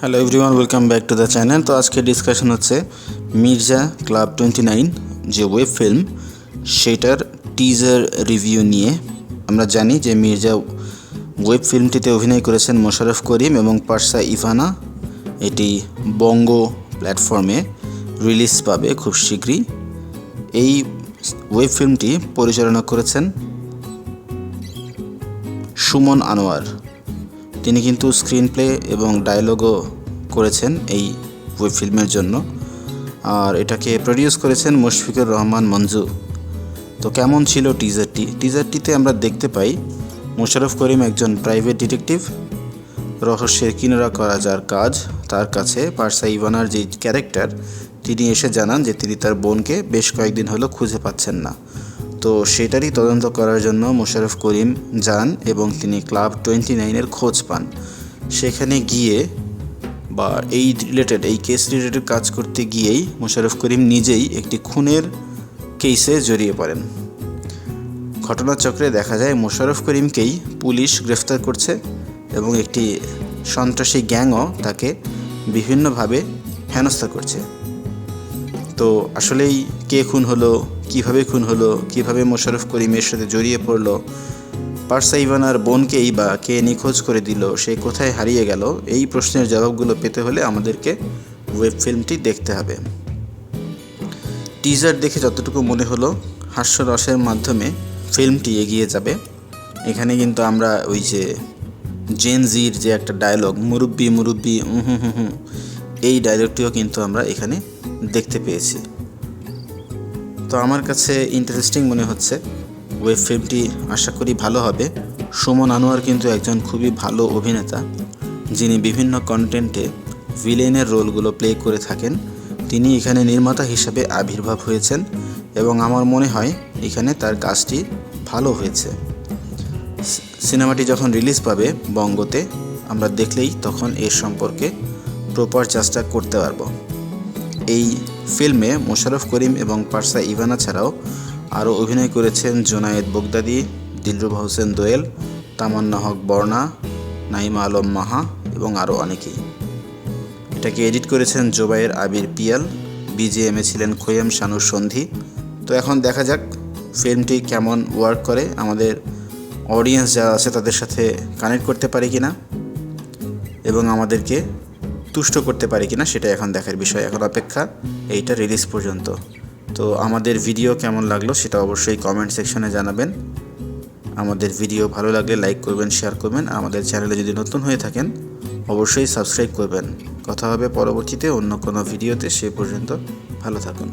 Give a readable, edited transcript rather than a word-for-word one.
Hello everyone, welcome back to the channel. তো আজকে discussion হচ্ছে মির্জা ক্লাব 29 যে ওয়েব ফিল্ম সেটার টিজার রিভিউ নিয়ে। আমরা জানি যে মির্জা ওয়েব ফিল্মটিতে অভিনয় করেছেন মোশাররফ করিম এবং পারসা ইভানা। এটি বঙ্গ প্ল্যাটফর্মে রিলিজ পাবে খুব শীঘ্রই। এই ওয়েব ফিল্মটি পরিচালনা করেছেন সুমন আনোয়ার। তিনি কিন্তু স্ক্রিন প্লে এবং ডায়লগও করেছেন এই ওয়েব ফিল্মের জন্য, আর এটাকে প্রডিউস করেছেন মুশফিকুর রহমান মঞ্জু। তো কেমন ছিল টিজারটিতে আমরা দেখতে পাই মোশাররফ করিম একজন প্রাইভেট ডিটেকটিভ। রহস্যের কিনারা করা যার কাজ, তার কাছে পারসা ইভানার যে ক্যারেক্টার, তিনি এসে জানান যে তিনি তার বোনকে বেশ কয়েকদিন হলো খুঁজে পাচ্ছেন না। তো সেটারই তদন্ত করার জন্য মোশাররফ করিম যান এবং তিনি ক্লাব 29-এর খোঁজ পান। সেখানে গিয়ে বা এই কেস রিলেটেড কাজ করতে গিয়েই মোশাররফ করিম নিজেই একটি খুনের কেসে জড়িয়ে পড়েন। ঘটনাচক্রে দেখা যায় মোশাররফ করিমকেই পুলিশ গ্রেফতার করছে এবং একটি সন্ত্রাসী গ্যাংও তাকে বিভিন্নভাবে হেনস্থা করছে। তো আসলেই কে খুন হলো, কিভাবে মোশাররফ করিমের সাথে জড়িয়ে পড়লো, পারসা ইভানার বোনকেই বা কে নিখোঁজ করে দিল, সে কোথায় হারিয়ে গেল, এই প্রশ্নের জবাবগুলো পেতে হলে আমাদেরকে ওয়েব ফিল্মটি দেখতে হবে। টিজার দেখে যতটুকু মনে হলো হাস্যরসের মাধ্যমে ফিল্মটি এগিয়ে যাবে। এখানে কিন্তু আমরা ওই যে জেন জির যে একটা ডায়লগ, মুরব্বি মুরব্বি এই ডায়লগটিও কিন্তু আমরা এখানে দেখতে পেয়েছি। তো আমার কাছে ইন্টারেস্টিং মনে হচ্ছে ওয়েব ফিল্মটি, আশা করি ভালো হবে। সুমন আনোয়ার কিন্তু একজন খুবই ভালো অভিনেতা, যিনি বিভিন্ন কন্টেন্টে ভিলেনের রোলগুলো প্লে করে থাকেন। তিনি এখানে নির্মাতা হিসাবে আবির্ভাব হয়েছেন এবং আমার মনে হয় এখানে তার কাজটি ভালো হয়েছে। সিনেমাটি যখন রিলিজ পাবে বঙ্গতে, আমরা দেখলেই তখন এর সম্পর্কে প্রপার জাজটা করতে পারবো। এই ফিল্মে মোশাররফ করিম এবং পারসা ইভানা ছাড়াও আরও অভিনয় করেছেন জোনায়েদ বগদাদি, দিলরুবা হোসেন দোয়েল, তামান্না হক বর্ণা, নাইমা আলম মাহা এবং আরও অনেকেই। এটাকে এডিট করেছেন জোবায়ের আবির পিয়াল, বিজিএমে ছিলেন খোয়েম শানুর সন্ধি। তো এখন দেখা যাক ফিল্মটি কেমন ওয়ার্ক করে, আমাদের অডিয়েন্স যারা আছে তাদের সাথে কানেক্ট করতে পারে কিনা এবং আমাদেরকে তুষ্ট করতে পারে কিনা, সেটা এখন দেখার বিষয়। এখন অপেক্ষা এইটা রিলিজ পর্যন্ত। তো আমাদের ভিডিও কেমন লাগলো সেটা অবশ্যই কমেন্ট সেকশনে জানাবেন। আমাদের ভিডিও ভালো লাগলে লাইক করবেন, শেয়ার করবেন। আমাদের চ্যানেলে যদি নতুন হয়ে থাকেন অবশ্যই সাবস্ক্রাইব করবেন। কথা হবে পরবর্তীতে অন্য কোনো ভিডিওতে। সে পর্যন্ত ভালো থাকুন।